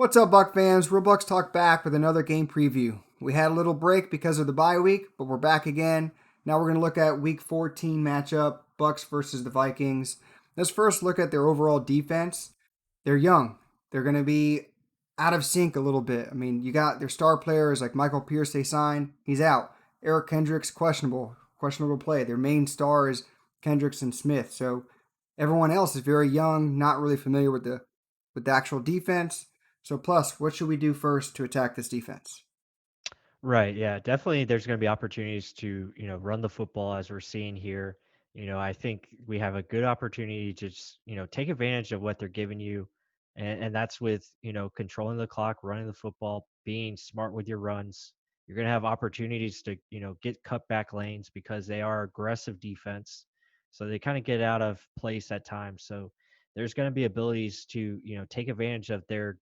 What's up, Buck fans? Roblox Talk back with another game preview. We had a little break because of the bye week, but we're back again. Now we're going to look at Week 14 matchup, Bucs versus the Vikings. Let's first look at their overall defense. They're young. They're going to be out of sync a little bit. I mean, you got their star players like Michael Pierce they signed. He's out. Eric Kendricks questionable play. Their main star is Kendricks and Smith. So everyone else is very young, not really familiar with the actual defense. So, plus, what should we do first to attack this defense? Right. Yeah. Definitely there's going to be opportunities to, run the football as we're seeing here. I think we have a good opportunity to just, take advantage of what they're giving you. And that's with, controlling the clock, running the football, being smart with your runs. You're going to have opportunities to, get cutback lanes because they are aggressive defense. So they kind of get out of place at times. So there's going to be abilities to, take advantage of their,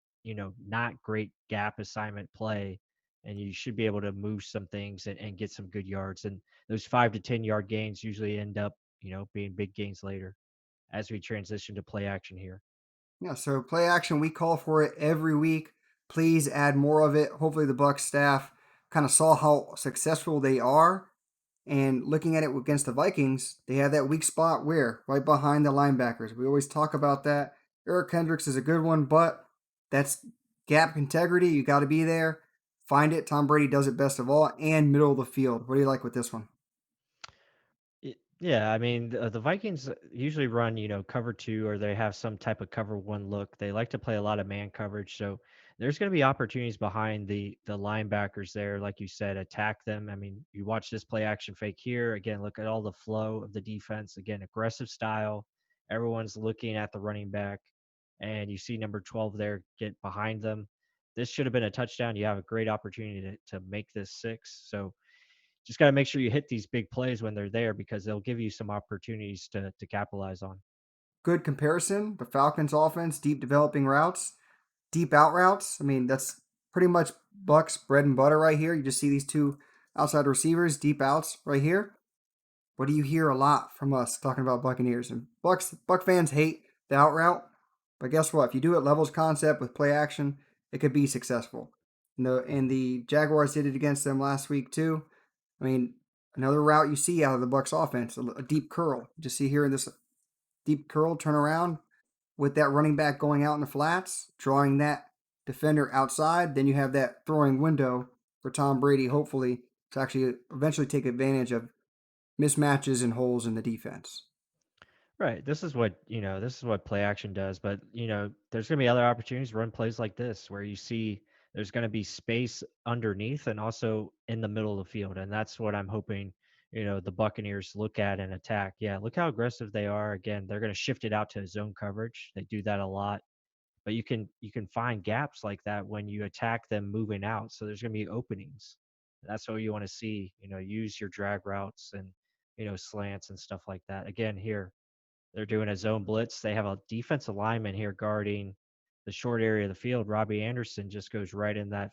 not great gap assignment play, and you should be able to move some things and get some good yards. And those 5 to 10 yard gains usually end up, being big gains later as we transition to play action here. Yeah, so play action, we call for it every week. Please add more of it. Hopefully, the Bucks staff kind of saw how successful they are. And looking at it against the Vikings, they have that weak spot where? Right behind the linebackers. We always talk about that. Eric Kendricks is a good one, but that's gap integrity. You got to be there. Find it. Tom Brady does it best of all, and middle of the field. What do you like with this one? Yeah, I mean, the Vikings usually run, cover two, or they have some type of cover one look. They like to play a lot of man coverage, so there's going to be opportunities behind the linebackers there, like you said, attack them. I mean, you watch this play action fake here again. Look at all the flow of the defense. Again, aggressive style. Everyone's looking at the running back, and you see number 12 there get behind them. This should have been a touchdown. You have a great opportunity to make this six. So just got to make sure you hit these big plays when they're there because they'll give you some opportunities to capitalize on. Good comparison. The Falcons' offense, deep developing routes, deep out routes. I mean, that's pretty much Bucks bread and butter right here. You just see these two outside receivers, deep outs right here. What do you hear a lot from us talking about Buccaneers? And Buck fans hate the out route, but guess what? If you do it levels concept with play action, it could be successful. And the Jaguars did it against them last week too. I mean, another route you see out of the Bucks offense, a deep curl. You just see here in this deep curl, turn around with that running back going out in the flats, drawing that defender outside. Then you have that throwing window for Tom Brady, hopefully, to actually eventually take advantage of mismatches and holes in the defense. Right. This is what play action does. But, there's going to be other opportunities to run plays like this where you see there's going to be space underneath and also in the middle of the field. And that's what I'm hoping, the Buccaneers look at and attack. Yeah. Look how aggressive they are. Again, they're going to shift it out to zone coverage. They do that a lot. But you can find gaps like that when you attack them moving out. So there's going to be openings. That's what you want to see. Use your drag routes and slants and stuff like that. Again, here they're doing a zone blitz. They have a defensive lineman here guarding the short area of the field. Robbie Anderson just goes right in that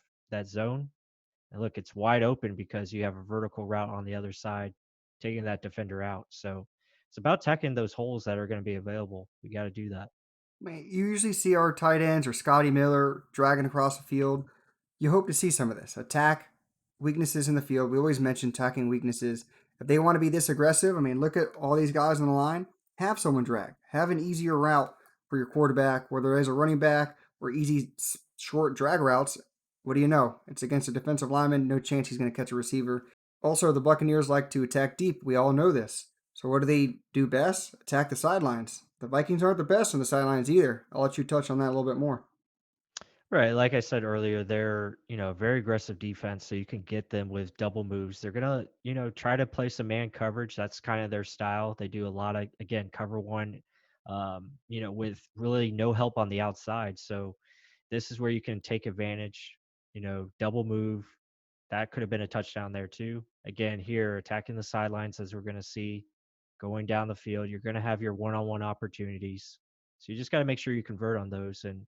zone. And look, it's wide open because you have a vertical route on the other side, taking that defender out. So it's about attacking those holes that are going to be available. We got to do that. Man, you usually see our tight ends or Scotty Miller dragging across the field. You hope to see some of this. Attack weaknesses in the field. We always mention attacking weaknesses. If they want to be this aggressive, I mean, look at all these guys on the line. Have someone drag. Have an easier route for your quarterback, whether it is a running back or easy short drag routes. What do you know? It's against a defensive lineman. No chance he's going to catch a receiver. Also, the Buccaneers like to attack deep. We all know this. So what do they do best? Attack the sidelines. The Vikings aren't the best on the sidelines either. I'll let you touch on that a little bit more. Right, like I said earlier, they're, very aggressive defense, so you can get them with double moves. They're gonna, try to play some man coverage. That's kind of their style. They do a lot of, again, cover one, with really no help on the outside. So this is where you can take advantage, double move. That could have been a touchdown there too. Again, here attacking the sidelines as we're gonna see, going down the field. You're gonna have your one-on-one opportunities. So you just got to make sure you convert on those and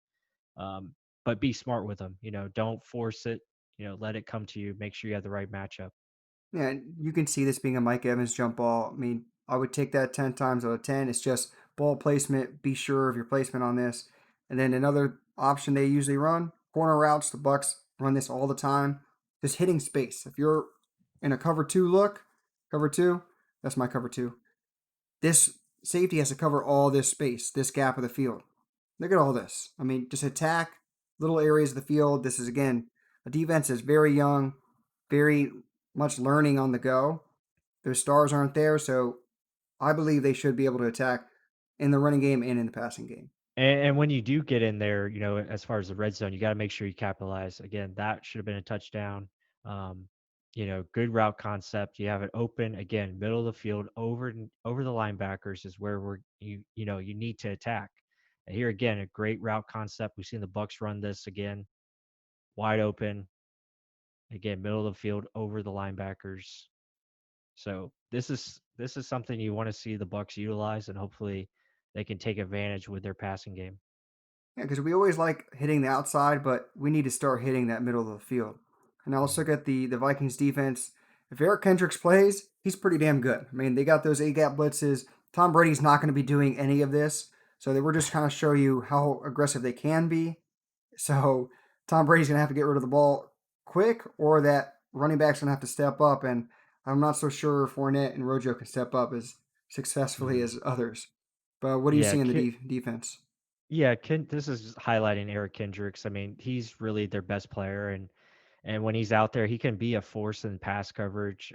um, but be smart with them. Don't force it. Let it come to you. Make sure you have the right matchup. Yeah, you can see this being a Mike Evans jump ball. I mean, I would take that 10 times out of 10. It's just ball placement. Be sure of your placement on this. And then another option they usually run corner routes. The Bucs run this all the time. Just hitting space. If you're in a cover two look, cover two, that's my cover two. This safety has to cover all this space, this gap of the field. Look at all this. I mean, just attack little areas of the field. This is, again, a defense that's very young, very much learning on the go. Their stars aren't there, so I believe they should be able to attack in the running game and in the passing game. And when you do get in there, as far as the red zone, you got to make sure you capitalize. Again, that should have been a touchdown. Um, good route concept. You have it open again, middle of the field, over the linebackers is where you need to attack. And here again, a great route concept. We've seen the Bucks run this again, wide open. Again, middle of the field, over the linebackers. So this is something you want to see the Bucks utilize, and hopefully they can take advantage with their passing game. Yeah, because we always like hitting the outside, but we need to start hitting that middle of the field. And now let's Mhm. look at the Vikings defense. If Eric Kendricks plays, he's pretty damn good. I mean, they got those A gap blitzes. Tom Brady's not going to be doing any of this, so they were just kind of show you how aggressive they can be. So Tom Brady's going to have to get rid of the ball quick, or that running back's going to have to step up. And I'm not so sure Fournette and Rojo can step up as successfully Mhm. as others. But what do you Yeah, see in the defense? This is highlighting Eric Kendricks. I mean, he's really their best player, and when he's out there, he can be a force in pass coverage.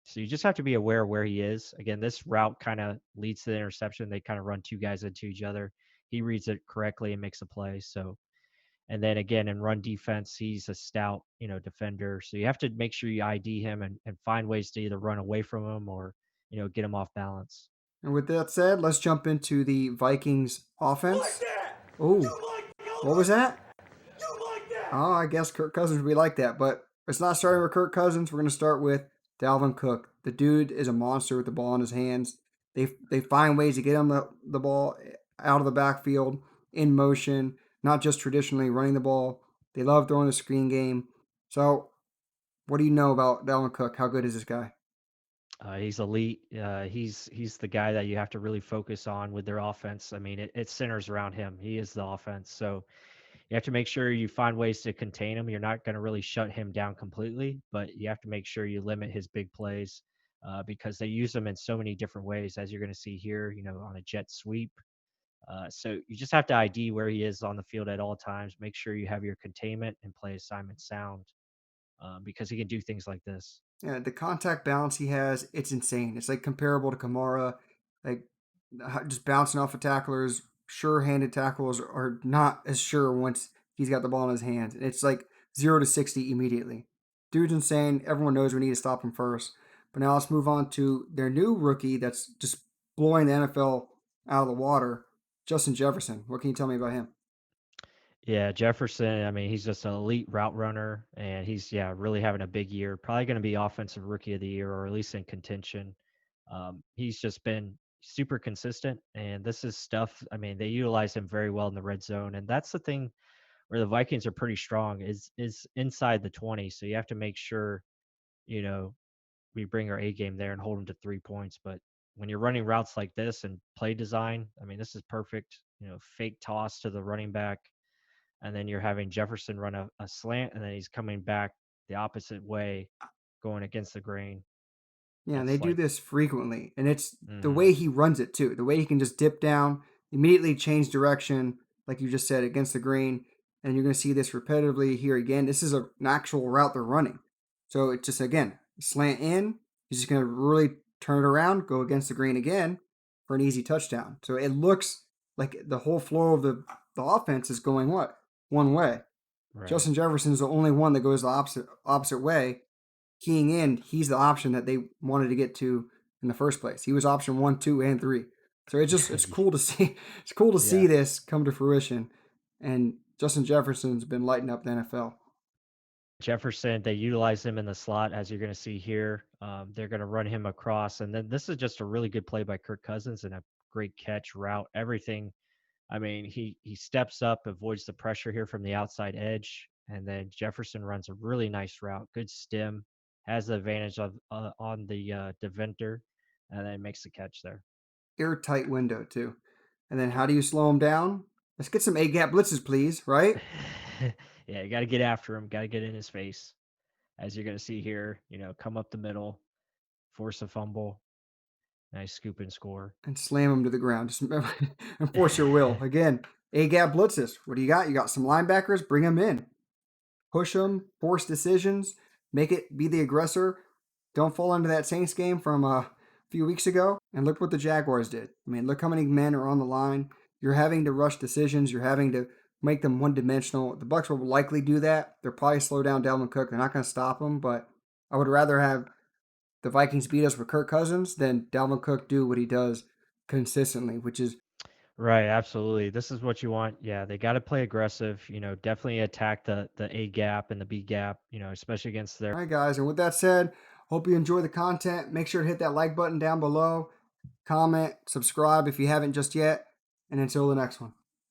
So you just have to be aware of where he is. Again, this route kind of leads to the interception. They kind of run two guys into each other. He reads it correctly and makes a play. So, and then again in run defense, he's a stout, defender. So you have to make sure you ID him and find ways to either run away from him or, get him off balance. And with that said, let's jump into the Vikings Like offense. that! Oh, You like that! what was that? You like that! Oh, I guess Kirk Cousins would be like that, but it's not starting with Kirk Cousins. We're going to start with Dalvin Cook. The dude is a monster with the ball in his hands. They find ways to get him the ball out of the backfield in motion, not just traditionally running the ball. They love throwing the screen game. So, what do you know about Dalvin Cook? How good is this guy? He's elite. He's the guy that you have to really focus on with their offense. I mean, it centers around him. He is the offense. So you have to make sure you find ways to contain him. You're not going to really shut him down completely, but you have to make sure you limit his big plays because they use him in so many different ways, as you're going to see here. On a jet sweep. So you just have to ID where he is on the field at all times. Make sure you have your containment and play assignment sound because he can do things like this. Yeah, the contact balance he has, it's insane. It's like comparable to Kamara, like just bouncing off of tacklers. Sure-handed tackles are not as sure once he's got the ball in his hands. It's like 0 to 60 immediately. Dude's insane. Everyone knows we need to stop him first. But now let's move on to their new rookie that's just blowing the NFL out of the water, Justin Jefferson. What can you tell me about him? Yeah, Jefferson, I mean, he's just an elite route runner, and he's, yeah, really having a big year. Probably going to be offensive rookie of the year, or at least in contention. He's just been super consistent, and this is stuff. I mean, they utilize him very well in the red zone, and that's the thing where the Vikings are pretty strong is inside the 20. So you have to make sure, you know, we bring our A game there and hold them to 3 points. But when you're running routes like this and play design, I mean, this is perfect. Fake toss to the running back, and then you're having Jefferson run a slant, and then he's coming back the opposite way, going against the grain. Yeah, and they It's do like, this frequently, and it's the hmm way he runs it too. The way he can just dip down, immediately change direction, like you just said, against the grain, and you're going to see this repetitively here again. This is an actual route they're running, so it's just again slant in. He's just going to really turn it around, go against the grain again for an easy touchdown. So it looks like the whole flow of the offense is going what one way. right. Justin Jefferson is the only one that goes the opposite way, keying in, he's the option that they wanted to get to in the first place. He was option 1, 2, and 3. So it's cool to see. It's cool to see Yeah. this come to fruition. And Justin Jefferson's been lighting up the NFL. Jefferson, they utilize him in the slot, as you're going to see here. They're going to run him across, and then this is just a really good play by Kirk Cousins and a great catch, route, everything. I mean, he steps up, avoids the pressure here from the outside edge, and then Jefferson runs a really nice route, good stem, has the advantage of on the defender, and then makes the catch there. Airtight window too. And then how do you slow him down? Let's get some A gap blitzes, please. Right? Yeah, you got to get after him. Got to get in his face, as you're going to see here. Come up the middle, force a fumble, nice scoop and score. and slam him to the ground. Just enforce your will. Again, A-gap blitzes. What do you got? You got some linebackers. Bring them in. Push them. Force decisions. Make it be the aggressor. Don't fall into that Saints game from a few weeks ago. And look what the Jaguars did. I mean, look how many men are on the line. You're having to rush decisions. You're having to make them one-dimensional. The Bucs will likely do that. They'll probably slow down Dalvin Cook. They're not going to stop him, but I would rather have the Vikings beat us with Kirk Cousins than Dalvin Cook do what he does consistently, which is Right, absolutely. This is what you want. Yeah, they got to play aggressive. Definitely attack the A gap and the B gap. Especially against their. all right, guys. And with that said, hope you enjoy the content. Make sure to hit that like button down below, comment, subscribe if you haven't just yet, and until the next one.